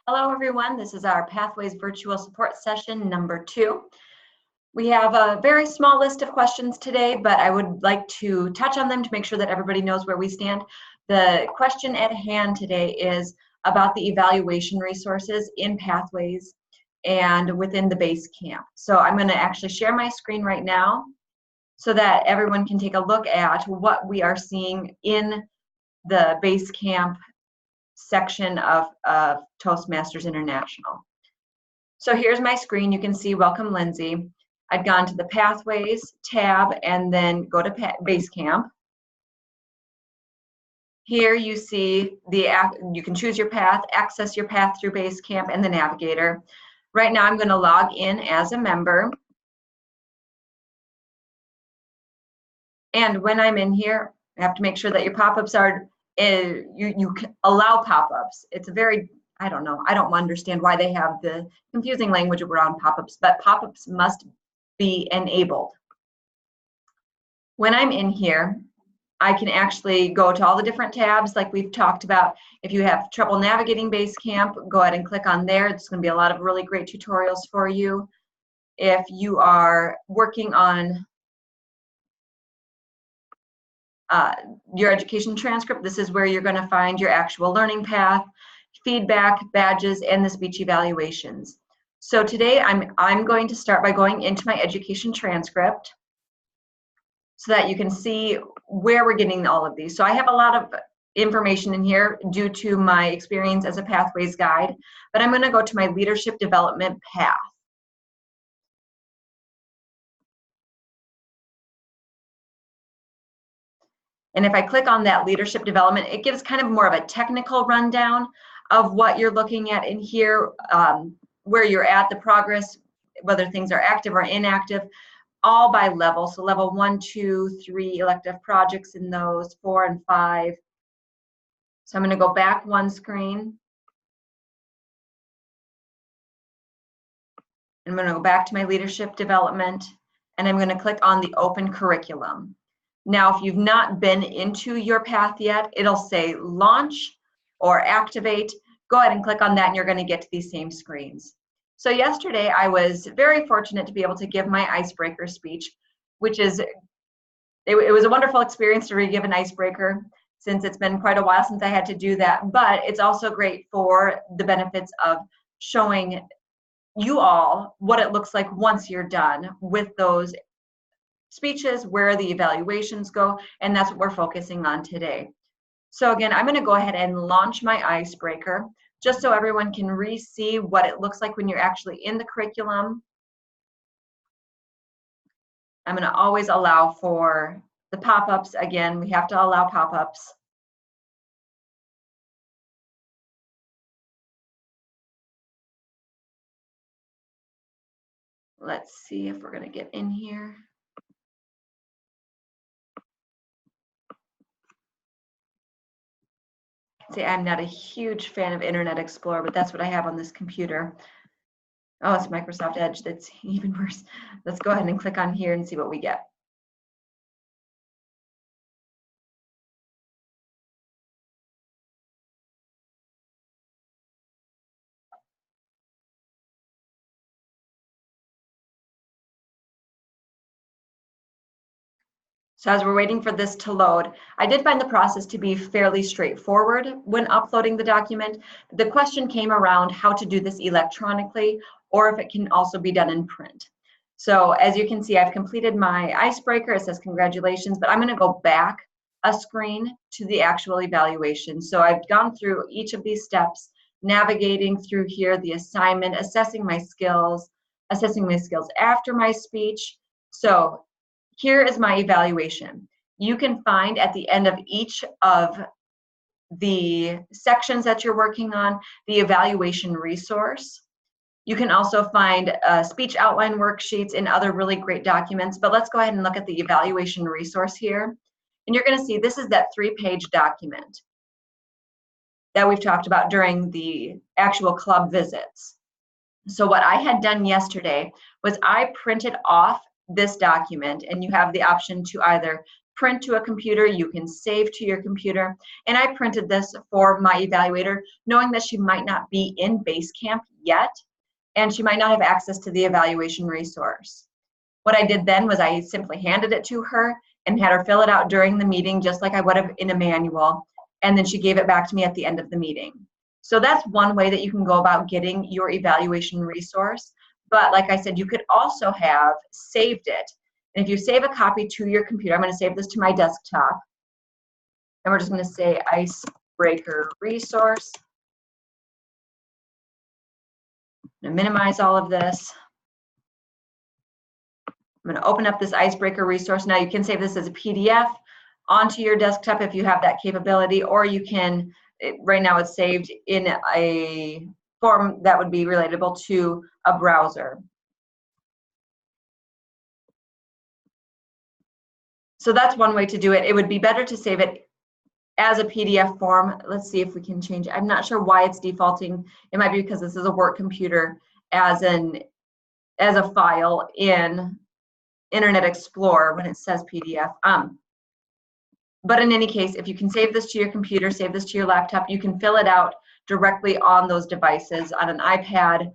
Hello, everyone. This is our Pathways Virtual Support Session number 2. We have a very small list of questions today, but I would like to touch on them to make sure that everybody knows where we stand. The question at hand today is about the evaluation resources in Pathways and within the Basecamp. So I'm going to actually share my screen right now so that everyone can take a look at what we are seeing in the Basecamp section of Toastmasters International. So here's my screen. You can see Welcome Lindsay. I've gone to the Pathways tab and then go to Basecamp. Here you see you can choose your path, access your path through Basecamp and the navigator. Right now I'm going to log in as a member. And when I'm in here, I have to make sure that your pop-ups are, you allow pop-ups. It's a very, I don't understand why they have the confusing language around pop-ups, but pop-ups must be enabled. When I'm in here, I can actually go to all the different tabs like we've talked about. If you have trouble navigating Basecamp, go ahead and click on there. There's going to be a lot of really great tutorials for you. If you are working on your education transcript, this is where you're going to find your actual learning path, feedback, badges, and the speech evaluations. So today I'm going to start by going into my education transcript so that you can see where we're getting all of these. So I have a lot of information in here due to my experience as a Pathways guide, but I'm going to go to my leadership development path. And if I click on that leadership development, it gives kind of more of a technical rundown of what you're looking at in here, where you're at, the progress, whether things are active or inactive, all by level. So level 1, 2, 3 elective projects in those, 4 and 5. So I'm going to go back one screen. I'm going to go back to my leadership development, and I'm going to click on the open curriculum. Now, if you've not been into your path yet, it'll say launch or activate. Go ahead and click on that and you're going to get to these same screens. So yesterday I was very fortunate to be able to give my icebreaker speech, which is, it was a wonderful experience to give an icebreaker since it's been quite a while since I had to do that, but it's also great for the benefits of showing you all what it looks like once you're done with those speeches, where the evaluations go, and that's what we're focusing on today. So again, I'm going to go ahead and launch my icebreaker just so everyone can re-see what it looks like when you're actually in the curriculum. I'm going to always allow for the pop-ups. Again, we have to allow pop-ups. Let's see if we're going to get in here. See, I'm not a huge fan of Internet Explorer, but that's what I have on this computer. Oh, it's Microsoft Edge. That's even worse. Let's go ahead and click on here and see what we get. So as we're waiting for this to load, I did find the process to be fairly straightforward when uploading the document. The question came around how to do this electronically or if it can also be done in print. So as you can see, I've completed my icebreaker. It says congratulations, but I'm going to go back a screen to the actual evaluation. So I've gone through each of these steps, navigating through here, the assignment, assessing my skills after my speech. So here is my evaluation. You can find at the end of each of the sections that you're working on the evaluation resource. You can also find speech outline worksheets and other really great documents, but let's go ahead and look at the evaluation resource here. And you're going to see this is that 3-page document that we've talked about during the actual club visits. So what I had done yesterday was I printed off this document, and you have the option to either print to a computer, you can save to your computer. And I printed this for my evaluator, knowing that she might not be in Basecamp yet, and she might not have access to the evaluation resource. What I did then was I simply handed it to her and had her fill it out during the meeting, just like I would have in a manual. And then she gave it back to me at the end of the meeting. So that's one way that you can go about getting your evaluation resource. But like I said, you could also have saved it. And if you save a copy to your computer, I'm going to save this to my desktop. And we're just going to say Icebreaker resource. I'm going to minimize all of this. I'm going to open up this Icebreaker resource. Now you can save this as a PDF onto your desktop if you have that capability, or you can, right now it's saved in a form that would be relatable to a browser. So that's one way to do it. It would be better to save it as a PDF form. Let's see if we can change it. I'm not sure why it's defaulting. It might be because this is a work computer as a file in Internet Explorer when it says PDF. But in any case, if you can save this to your computer, save this to your laptop, you can fill it out directly on those devices. On an iPad,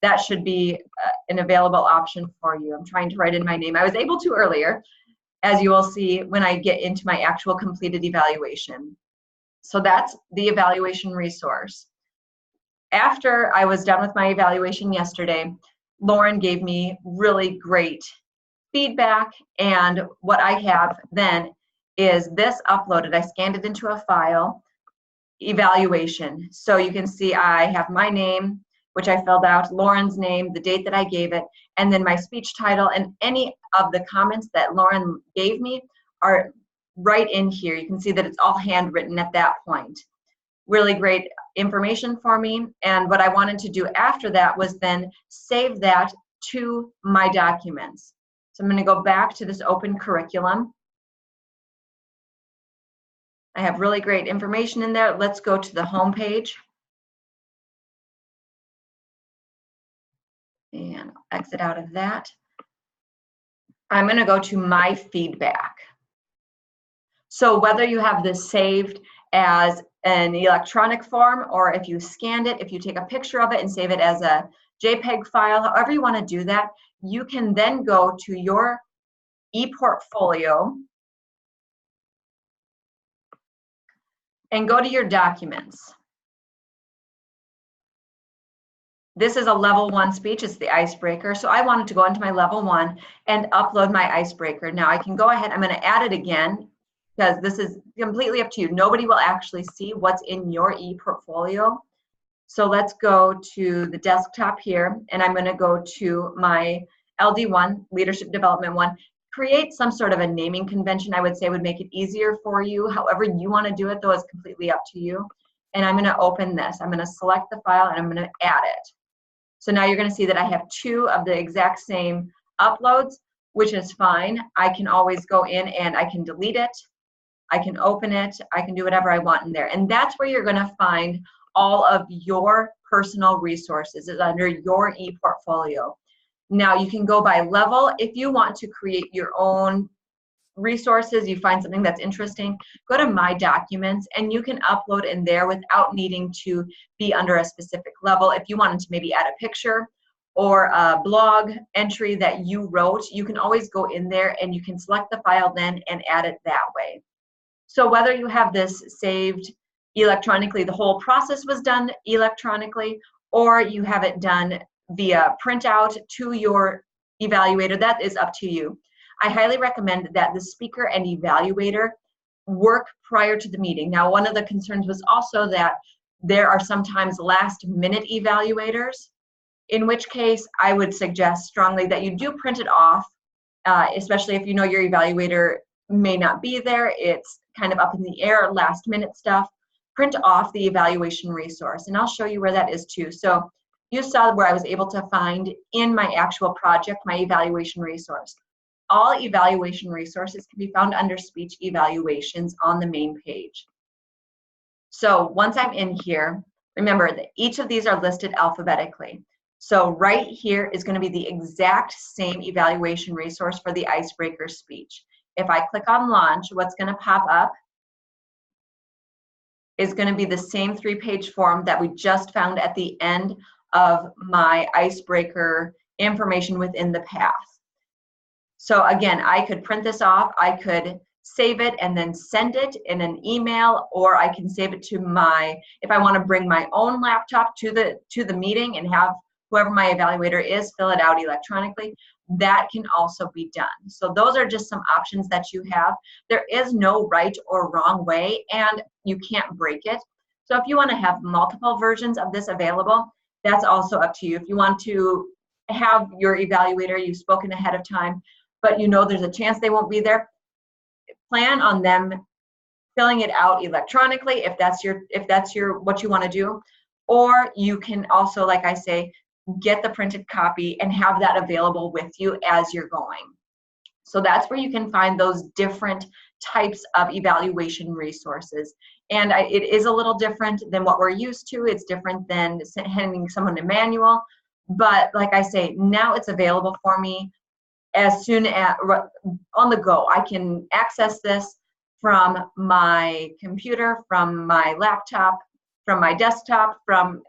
that should be an available option for you. I'm trying to write in my name. I was able to earlier, as you will see when I get into my actual completed evaluation. So that's the evaluation resource. After I was done with my evaluation yesterday, Lauren gave me really great feedback, and what I have then is this uploaded. I scanned it into a file, evaluation. So you can see I have my name, which I filled out, Lauren's name, the date that I gave it, and then my speech title, and any of the comments that Lauren gave me are right in here. You can see that it's all handwritten at that point. Really great information for me. And what I wanted to do after that was then save that to my documents. So I'm going to go back to this open curriculum. I have really great information in there. Let's go to the home page. And exit out of that. I'm going to go to my feedback. So whether you have this saved as an electronic form, or if you scanned it, if you take a picture of it and save it as a JPEG file, however you want to do that, you can then go to your ePortfolio and go to your documents. This is a level 1 speech, it's the icebreaker. So I wanted to go into my level 1 and upload my icebreaker. Now I can go ahead, I'm going to add it again because this is completely up to you. Nobody will actually see what's in your ePortfolio. So let's go to the desktop here, and I'm going to go to my LD1, Leadership Development 1. Create some sort of a naming convention, I would say, would make it easier for you. However you want to do it, though, is completely up to you. And I'm going to open this. I'm going to select the file, and I'm going to add it. So now you're going to see that I have 2 of the exact same uploads, which is fine. I can always go in and I can delete it. I can open it. I can do whatever I want in there. And that's where you're going to find all of your personal resources, is under your ePortfolio. Now you can go by level. If you want to create your own resources, you find something that's interesting, go to My Documents, and you can upload in there without needing to be under a specific level. If you wanted to maybe add a picture or a blog entry that you wrote, you can always go in there and you can select the file then and add it that way. So whether you have this saved electronically, the whole process was done electronically, or you have it done via printout to your evaluator, that is up to you. I highly recommend that the speaker and evaluator work prior to the meeting. Now, one of the concerns was also that there are sometimes last-minute evaluators, in which case I would suggest strongly that you do print it off, especially if you know your evaluator may not be there, it's kind of up in the air, last-minute stuff. Print off the evaluation resource, and I'll show you where that is too. So you saw where I was able to find in my actual project my evaluation resource. All evaluation resources can be found under speech evaluations on the main page. So once I'm in here, remember that each of these are listed alphabetically. So right here is going to be the exact same evaluation resource for the icebreaker speech. If I click on launch, what's going to pop up is going to be the same 3-page form that we just found at the end of my icebreaker information within the path. So again, I could print this off, I could save it and then send it in an email, or I can save it to my, if I want to bring my own laptop to the meeting and have whoever my evaluator is fill it out electronically, that can also be done. So those are just some options that you have. There is no right or wrong way, and you can't break it. So if you want to have multiple versions of this available, that's also up to you. If you want to have your evaluator, you've spoken ahead of time, but you know there's a chance they won't be there, plan on them filling it out electronically if that's your what you want to do. Or you can also, like I say, get the printed copy and have that available with you as you're going. So that's where you can find those different types of evaluation resources. And it is a little different than what we're used to. It's different than handing someone a manual. But like I say, now it's available for me as soon as on the go. I can access this from my computer, from my laptop, from my desktop, from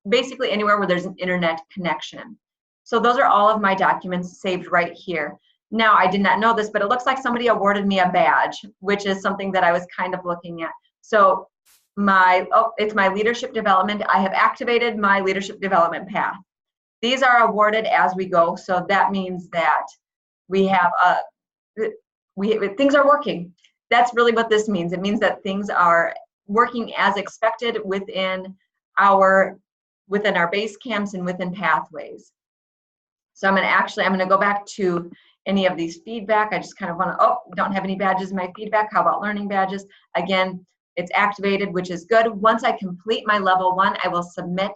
basically anywhere where there's an internet connection. So those are all of my documents saved right here. Now, I did not know this, but it looks like somebody awarded me a badge, which is something that I was kind of looking at. So it's my leadership development. I have activated my leadership development path. These are awarded as we go. So that means that we have things are working. That's really what this means. It means that things are working as expected within our base camps and within pathways. So I'm going to go back to any of these feedback. I just kind of want to, don't have any badges in my feedback. How about learning badges? Again, it's activated, which is good. Once I complete my level 1, I will submit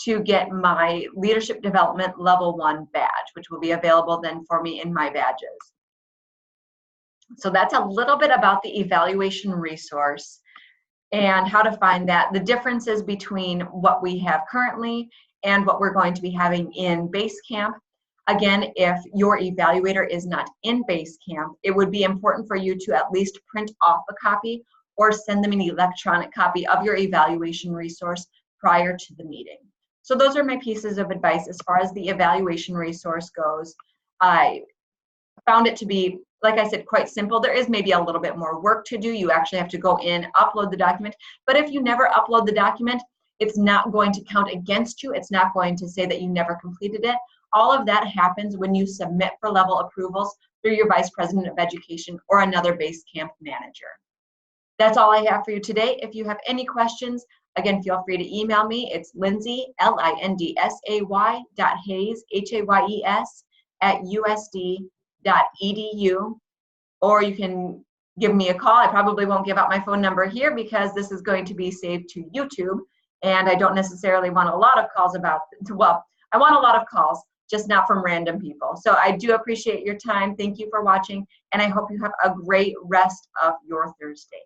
to get my leadership development level 1 badge, which will be available then for me in my badges. So that's a little bit about the evaluation resource and how to find that, the differences between what we have currently and what we're going to be having in Basecamp. Again, if your evaluator is not in Basecamp, it would be important for you to at least print off a copy or send them an electronic copy of your evaluation resource prior to the meeting. So those are my pieces of advice as far as the evaluation resource goes. I found it to be, like I said, quite simple. There is maybe a little bit more work to do. You actually have to go in, upload the document. But if you never upload the document, it's not going to count against you. It's not going to say that you never completed it. All of that happens when you submit for level approvals through your Vice President of Education or another Basecamp manager. That's all I have for you today. If you have any questions, again, feel free to email me. It's Lindsay, LINDSAY.Hayes, HAYES, @USD.edu. Or you can give me a call. I probably won't give out my phone number here because this is going to be saved to YouTube, and I don't necessarily want a lot of calls well, I want a lot of calls, just not from random people. So I do appreciate your time. Thank you for watching, and I hope you have a great rest of your Thursday.